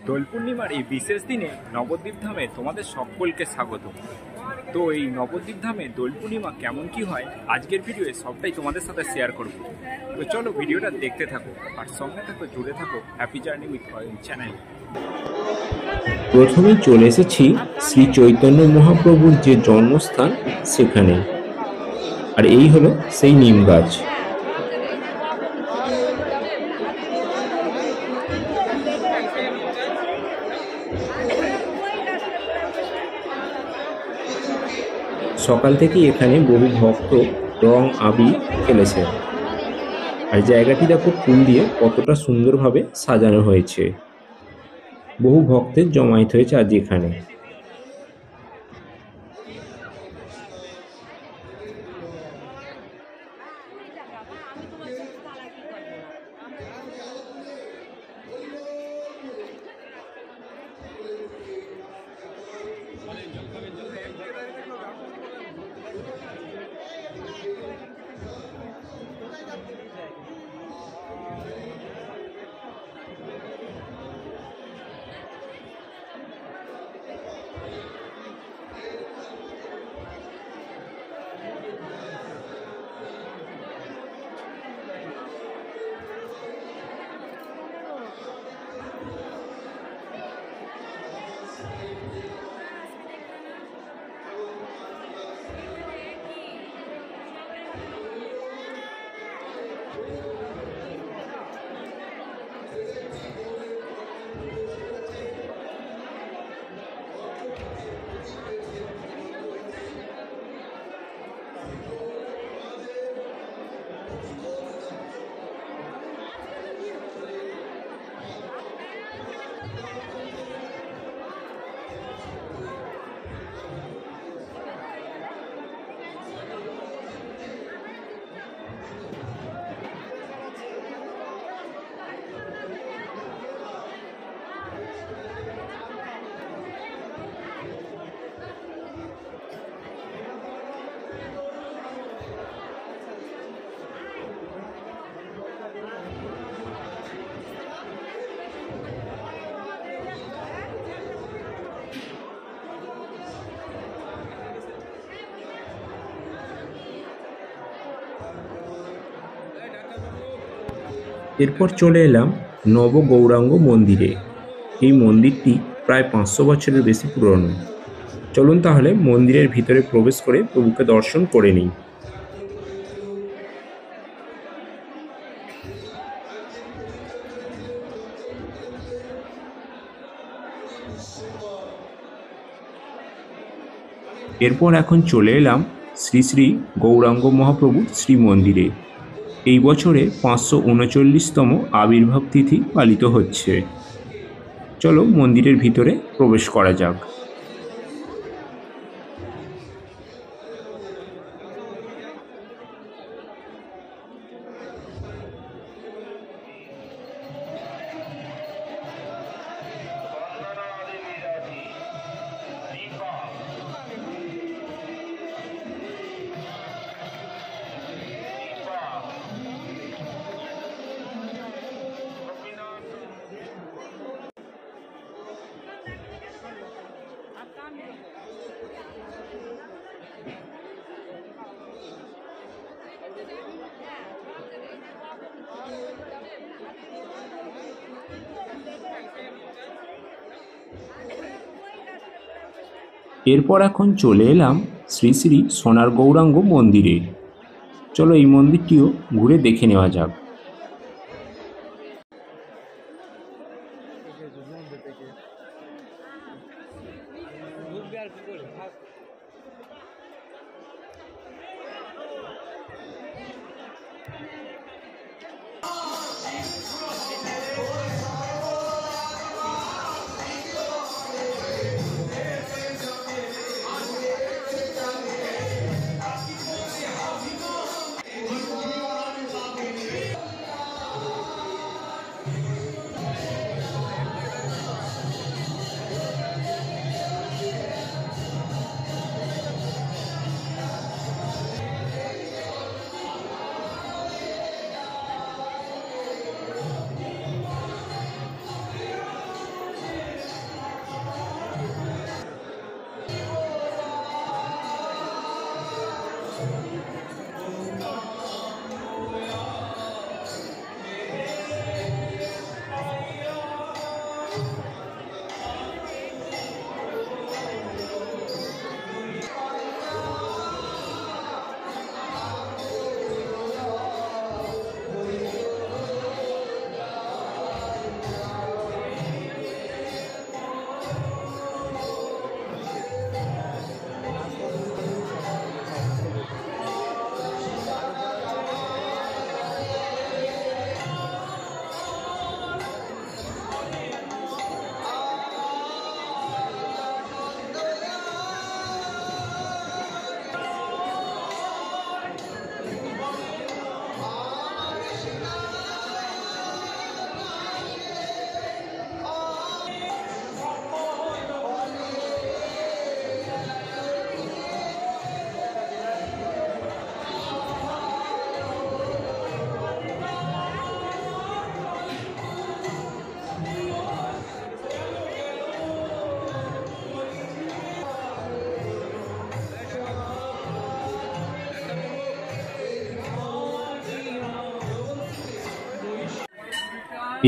দোল পূর্ণিমার এই বিশেষ দিনে নবদ্বীপ ধামে তোমাদের সকলকে স্বাগত। তো এই নবদ্বীপ ধামে দোল পূর্ণিমা কেমন কি হয় আজকের ভিডিওয়ে সবটাই তোমাদের সাথে শেয়ার করব। তো চলো ভিডিওটা দেখতে থাকো আর সঙ্গে থাকো, জুড়ে থাকো হ্যাপি জার্নি উইথ চ্যানেল। প্রথমেই চলে এসেছি শ্রী চৈতন্য মহাপ্রভুর যে জন্মস্থান সেখানে, আর এই হলো সেই নিম গাছ। সকাল থেকেই এখানে বহু ভক্ত রং আবির খেলেছে, আর জায়গাটি দেখো ফুল দিয়ে কতটা সুন্দরভাবে সাজানো হয়েছে। বহু ভক্তের জমায়েত হয়েছে আজ এখানে। এরপর চলে এলাম নব গৌরাঙ্গ মন্দিরে। এই মন্দিরটি প্রায় 500 বছরের বেশি পুরনো। চলুন তাহলে মন্দিরের ভিতরে প্রবেশ করে প্রভুকে দর্শন করে নিই। এরপর এখন চলে এলাম শ্রী শ্রী গৌরাঙ্গ মহাপ্রভুর শ্রী মন্দিরে। এই বছরে 539তম আবির্ভাব তিথি পালিত হচ্ছে। চলো মন্দিরের ভিতরে প্রবেশ করা যাক। এরপর এখন চলে এলাম শ্রী শ্রী সোনার গৌরাঙ্গ মন্দিরে। চলো এই মন্দিরটিও ঘুরে দেখে নেওয়া যাক।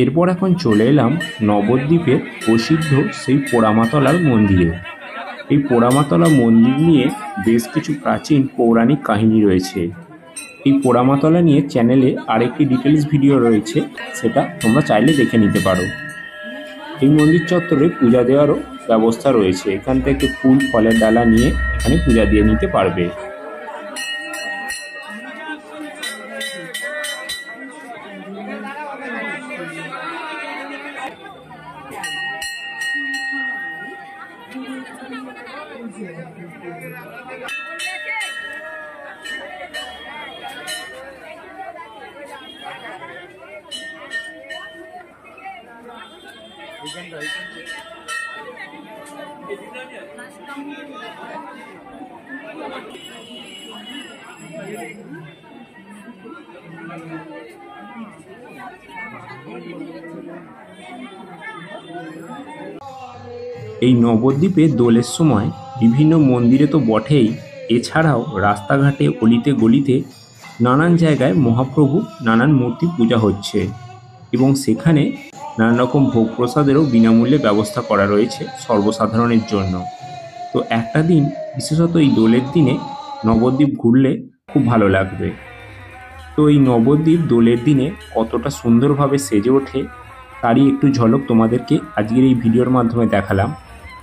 এরপর এখন চলে এলাম নবদ্বীপের প্রসিদ্ধ সেই পোড়ামাতলার মন্দিরে। এই পোড়ামাতলা মন্দির নিয়ে বেশ কিছু প্রাচীন পৌরাণিক কাহিনী রয়েছে। এই পোড়ামাতলা নিয়ে চ্যানেলে আরেকটি ডিটেলস ভিডিও রয়েছে, সেটা তোমরা চাইলে দেখে নিতে পারো। এই মন্দির চত্বরে পূজা দেওয়ারও ব্যবস্থা রয়েছে, এখান থেকে ফুল ফলের ডালা নিয়ে এখানে পূজা দিয়ে নিতে পারবে। এই নবদ্বীপে দোলের সময় বিভিন্ন মন্দিরে তো বটেই, এছাড়াও রাস্তাঘাটে অলিতে গলিতে নানান জায়গায় মহাপ্রভু নানান মূর্তি পূজা হচ্ছে এবং সেখানে নানান রকম ভোগ প্রসাদেরও বিনামূল্যে ব্যবস্থা করা রয়েছে সর্বসাধারণের জন্য। তো একটা দিন, বিশেষত এই দোলের দিনে নবদ্বীপ ঘুরলে খুব ভালো লাগবে। তো এই নবদ্বীপ দোলের দিনে কতটা সুন্দরভাবে সেজে ওঠে তারই একটু ঝলক তোমাদেরকে আজকের এই ভিডিওর মাধ্যমে দেখালাম।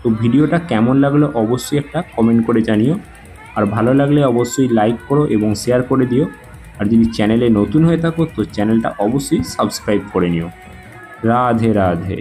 তো ভিডিওটা কেমন লাগলো অবশ্যই একটা কমেন্ট করে জানিও, আর ভালো লাগলে অবশ্যই লাইক করো এবং শেয়ার করে দিও। আর যদি চ্যানেলে নতুন হয়ে থাকো তো চ্যানেলটা অবশ্যই সাবস্ক্রাইব করে নিও। রাধে রাধে।